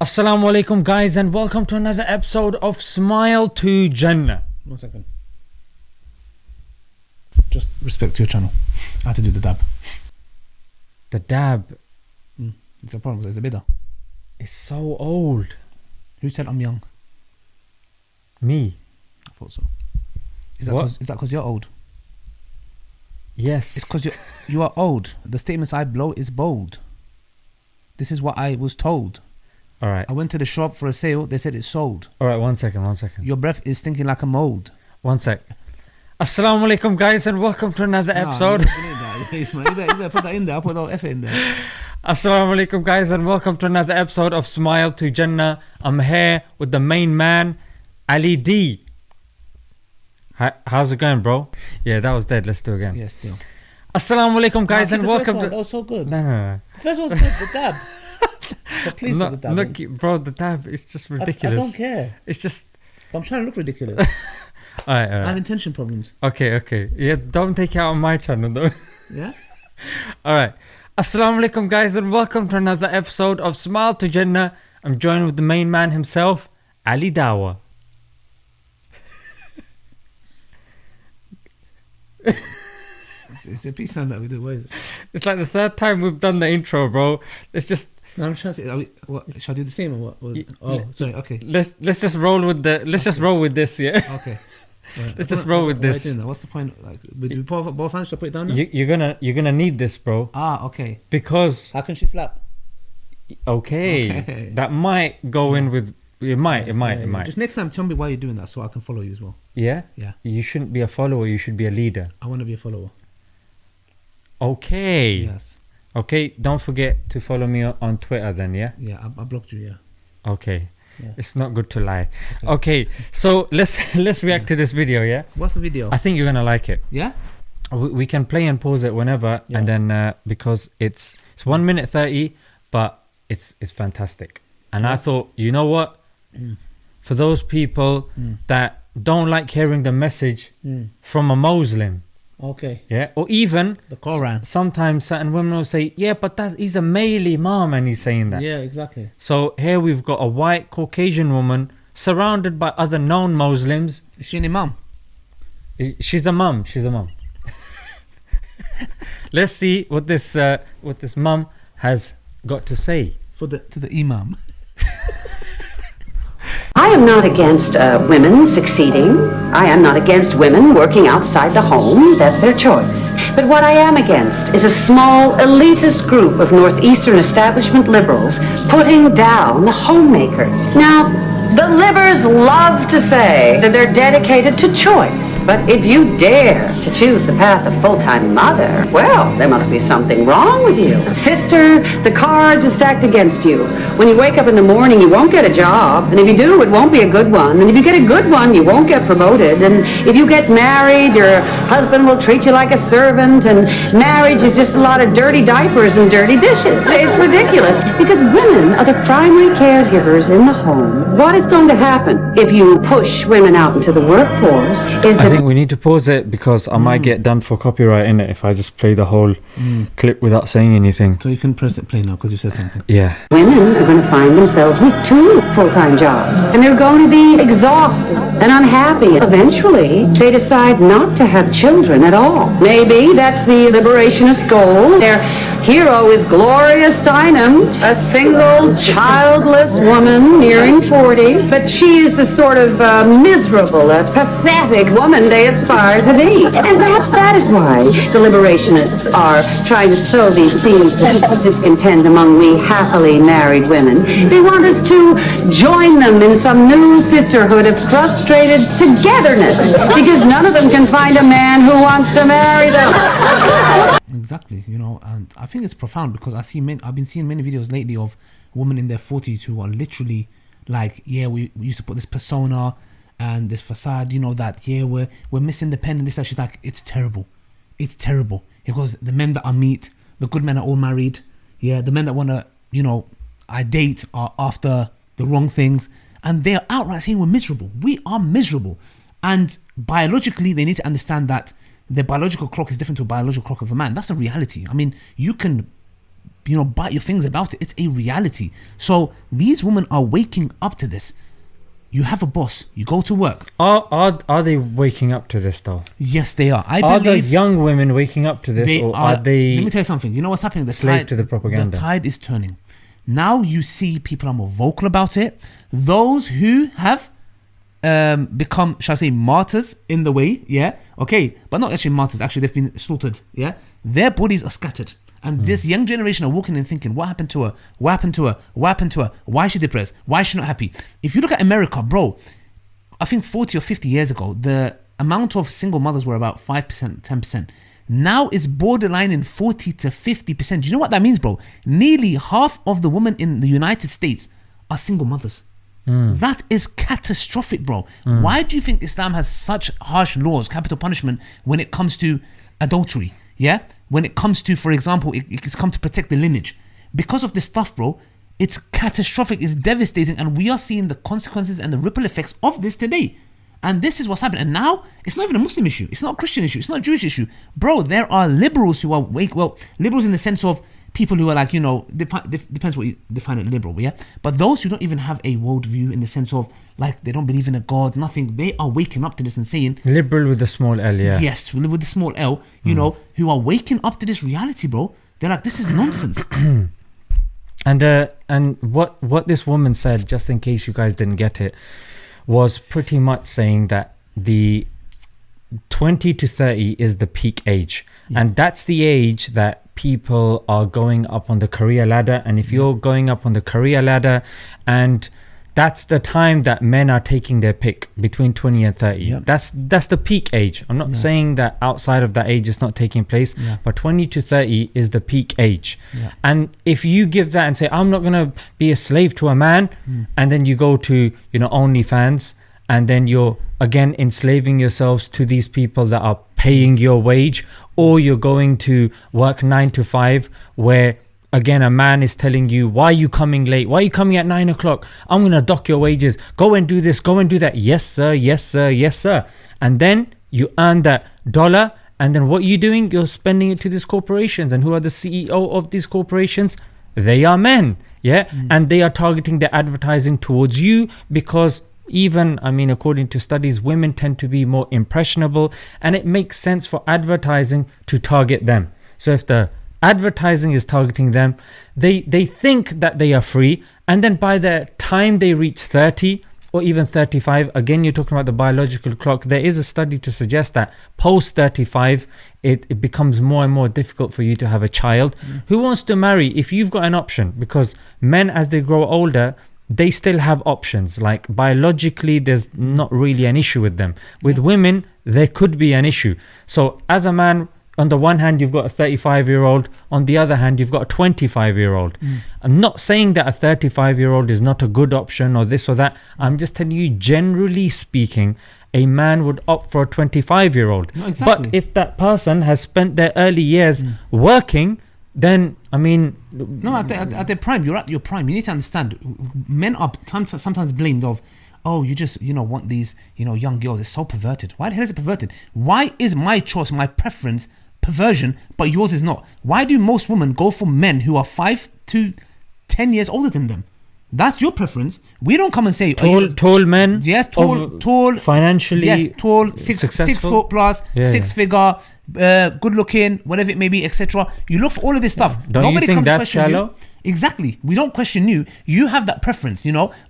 Assalamu alaikum guys and welcome to another episode of Smile to Jannah. 1 second. Just respect to your channel. I had to do the dab. The dab It's a problem. It's a bidder. is so old. Who said I'm young? Me? I thought so. Is that What? because you're old? Yes. It's because you are old. The statements I blow is bold. This is what I was told. Alright. I went to the shop for a sale. They said it's sold. Alright, 1 second. Your breath is stinking like a mold. 1 sec. Assalamu alaikum guys and welcome to another episode. You better put that in there. I'll put the effort in there. Assalamu alaikum guys and welcome to another episode of Smile to Jannah. I'm here with the main man, Ali D. How's it going, bro? Yeah, that was dead. Let's do it again. Yeah, still. Assalamu alaikum guys and welcome to... That was so good. No. The first one was good, the dab. But please do the dab. Look, bro, the dab is just ridiculous. I don't care. It's just... I'm trying to look ridiculous. Alright. I have intention problems. Okay. Yeah, don't take it out on my channel though. Yeah? Alright. Assalamu alaikum guys and welcome to another episode of Smile to Jannah. I'm joined with the main man himself, Ali Dawa. It's a piece sound that we do. What is it? It's like the third time we've done the intro, bro. Let's just... No, I'm trying to say, what, should I do the same or what? Sorry, okay. Let's just roll with the... Just roll with this, yeah? Okay. Right. Let's just roll with this. What's the point? Like, we both hands to put it down now? You're gonna need this, bro. Okay. Because... How can she slap? Okay. That might go in with... It might. Just next time, tell me why you're doing that so I can follow you as well. Yeah? Yeah. You shouldn't be a follower, you should be a leader. I want to be a follower. Okay. Yes. Okay, don't forget to follow me on Twitter then, yeah? Yeah, I blocked you, yeah. Okay. Yeah. It's not good to lie. Okay, so let's react to this video, yeah? What's the video? I think you're gonna like it. Yeah? We can play and pause it whenever, and then because it's 1 minute 30, but it's fantastic. And I thought, you know what? For those people that don't like hearing the message from a Muslim, Okay. yeah, or even The Quran. sometimes certain women will say, yeah, but he's a male imam and he's saying that. Yeah, exactly. So here we've got a white Caucasian woman surrounded by other known Muslims. Is she an imam? She's a mum. Let's see what this mum has got to say. To the imam. I am not against women succeeding. I am not against women working outside the home. That's their choice. But what I am against is a small elitist group of Northeastern establishment liberals putting down homemakers. Now, the livers love to say that they're dedicated to choice. But if you dare to choose the path of full-time mother, well, there must be something wrong with you. Sister, the cards are stacked against you. When you wake up in the morning, you won't get a job. And if you do, it won't be a good one. And if you get a good one, you won't get promoted. And if you get married, your husband will treat you like a servant. And marriage is just a lot of dirty diapers and dirty dishes. It's ridiculous because women are the primary caregivers in the home. What is going to happen if you push women out into the workforce is I that think we need to pause it because I might get done for copyright in it if I just play the whole clip without saying anything. So you can press it play now because you said something. Yeah. women are going to find themselves with 2 full-time jobs. And they're going to be exhausted and unhappy. Eventually, they decide not to have children at all. Maybe that's the liberationist goal. Their hero is Gloria Steinem, a single, childless woman nearing 40. But she is the sort of miserable, pathetic woman they aspire to be. And perhaps that is why the liberationists are trying to sow these seeds of discontent among we happily married women. They want us to join them in some new sisterhood of frustrated togetherness because none of them can find a man who wants to marry them. Exactly, and I think it's profound because I've been seeing many videos lately of women in their 40s who are literally like, yeah, we used to put this persona and this facade, that, yeah, we're Miss Independent, this, that. She's like, it's terrible because the men that I meet, the good men are all married, yeah, the men that want to, I date are after the wrong things, and they're outright saying we're miserable. We are miserable, and biologically they need to understand that the biological clock is different to a biological clock of a man. That's a reality. I mean, you can bite your fingers about it. It's a reality. So these women are waking up to this. You have a boss. You go to work. Are they waking up to this though? Yes, they are. I Are believe the young women waking up to this, or are they? Let me tell you something. You know what's happening? Slave to the propaganda. The tide is turning. Now you see people are more vocal about it. Those who have become, shall I say, martyrs in the way, yeah, okay, but not actually martyrs. Actually, they've been slaughtered. Yeah, their bodies are scattered. And this young generation are walking and thinking, what happened to her? What happened to her? What happened to her? Why is she depressed? Why is she not happy? If you look at America, bro, I think 40 or 50 years ago, the amount of single mothers were about 5%, 10%. Now it's borderline in 40 to 50%. Do you know what that means, bro? Nearly half of the women in the United States are single mothers. That is catastrophic, bro. Why do you think Islam has such harsh laws, capital punishment, when it comes to adultery? Yeah, when it comes to, for example, it's come to protect the lineage. Because of this stuff, bro, it's catastrophic, it's devastating, and we are seeing the consequences and the ripple effects of this today. And this is what's happening. And now, it's not even a Muslim issue, it's not a Christian issue, it's not a Jewish issue. Bro, there are liberals who are liberals in the sense of people who are like, depends what you define it liberal, yeah? But those who don't even have a worldview in the sense of, like, they don't believe in a God, nothing, they are waking up to this and saying... Liberal with the small L, yeah. Yes, with the small L, who are waking up to this reality, bro. They're like, this is nonsense. And what this woman said, just in case you guys didn't get it, was pretty much saying that the 20 to 30 is the peak age. Yeah. And that's the age that people are going up on the career ladder. And if you're going up on the career ladder, and that's the time that men are taking their pick, between 20 and 30. Yep. That's the peak age. I'm not saying that outside of that age is not taking place, but 20 to 30 is the peak age. And if you give that and say, I'm not going to be a slave to a man, and then you go to OnlyFans, and then you're again enslaving yourselves to these people that are paying your wage, or you're going to work 9 to 5 where again a man is telling you, why are you coming late, why are you coming at 9 o'clock, I'm gonna dock your wages, go and do this, go and do that, yes sir, yes sir, yes sir. And then you earn that dollar, and then what are you doing? You're spending it to these corporations. And who are the CEO of these corporations? They are men, and they are targeting their advertising towards you, because even, according to studies, women tend to be more impressionable, and it makes sense for advertising to target them. So if the advertising is targeting them, they think that they are free, and then by the time they reach 30 or even 35, again you're talking about the biological clock, there is a study to suggest that post 35 it becomes more and more difficult for you to have a child. Who wants to marry if you've got an option? Because men, as they grow older, they still have options. Like biologically, there's not really an issue with them. With women, there could be an issue. So as a man, on the one hand, you've got a 35-year-old. On the other hand, you've got a 25-year-old. I'm not saying that a 35-year-old is not a good option or this or that. I'm just telling you, generally speaking, a man would opt for a 25-year-old. No, exactly. But if that person has spent their early years working, then no, at their prime, you're at your prime. You need to understand, men are sometimes blamed of, oh, you just want these young girls. It's so perverted. Why the hell is it perverted? Why is my choice, my preference, perversion, but yours is not? Why do most women go for men who are 5 to 10 years older than them? That's your preference. We don't come and say tall men. Yes, tall, financially. Yes, tall, 6 foot plus, 6 figure, good looking, whatever it may be, etc. You look for all of this stuff. Don't you think that's shallow? Exactly. We don't question you. You have that preference,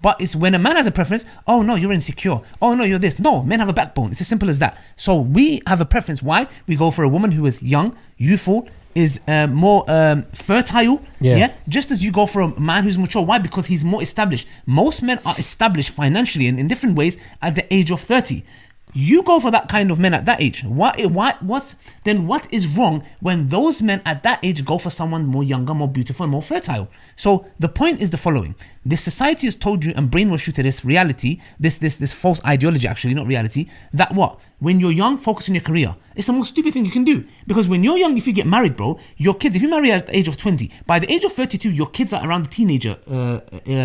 But it's when a man has a preference, oh no, you're insecure. Oh no, you're this. No, men have a backbone. It's as simple as that. So we have a preference. Why? We go for a woman who is young, youthful, is more fertile, just as you go for a man who's mature. Why? Because he's more established. Most men are established financially in different ways at the age of 30. You go for that kind of men at that age. What is wrong when those men at that age go for someone more younger, more beautiful, more fertile? So the point is the following: this society has told you and brainwashed you to this reality, this false ideology, actually, not reality, that what? when you're young, focus on your career. It's the most stupid thing you can do. Because when you're young, if you get married, bro, your kids, if you marry at the age of 20, by the age of 32, your kids are around the teenager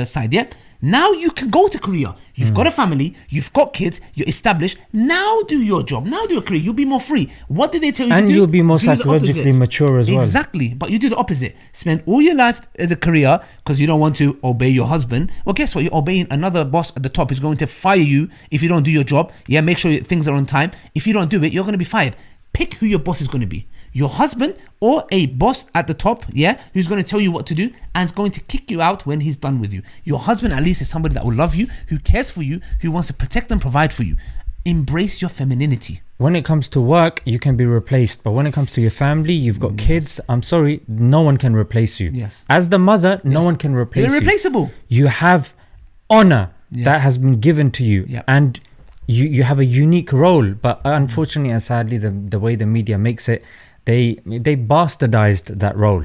side, yeah? Now you can go to Korea. You've got a family, you've got kids, you're established. Now do your job. Now do your career. You'll be more free. What did they tell you to do? And you'll be more psychologically mature as well. Exactly. But you do the opposite. Spend all your life as a career because you don't want to obey your husband. Well, guess what? You're obeying another boss at the top who's going to fire you if you don't do your job. Yeah, make sure things are on time. If you don't do it, you're going to be fired. Pick who your boss is going to be. Your husband or a boss at the top, yeah, who's going to tell you what to do and is going to kick you out when he's done with you. Your husband at least is somebody that will love you, who cares for you, who wants to protect and provide for you. Embrace your femininity. When it comes to work, you can be replaced. But when it comes to your family, you've got kids. I'm sorry, no one can replace you. Yes. As the mother, no one can replace you. You're irreplaceable. You have honor that has been given to you. Yep. And you have a unique role. But unfortunately and sadly, the way the media makes it, they bastardized that role.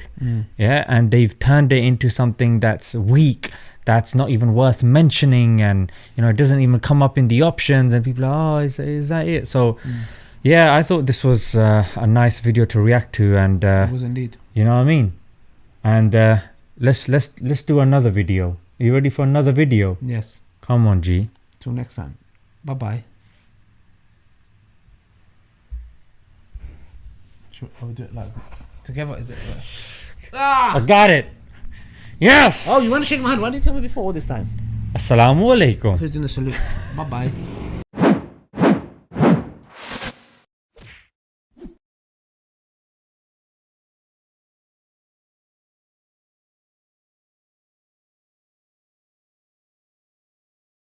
Yeah, and they've turned it into something that's weak, that's not even worth mentioning, and it doesn't even come up in the options, and people are, is that it? So yeah, I thought this was a nice video to react to, and It was indeed. you know what I mean. And let's do another video. Are you ready for another video? Yes. Come on, G. Till next time. Bye-bye. Should we do it like together? Is it? I got it. Yes. Oh, you want to shake my hand? Why didn't you tell me before all this time? Assalamu alaikum. Who's doing the salute? Bye-bye.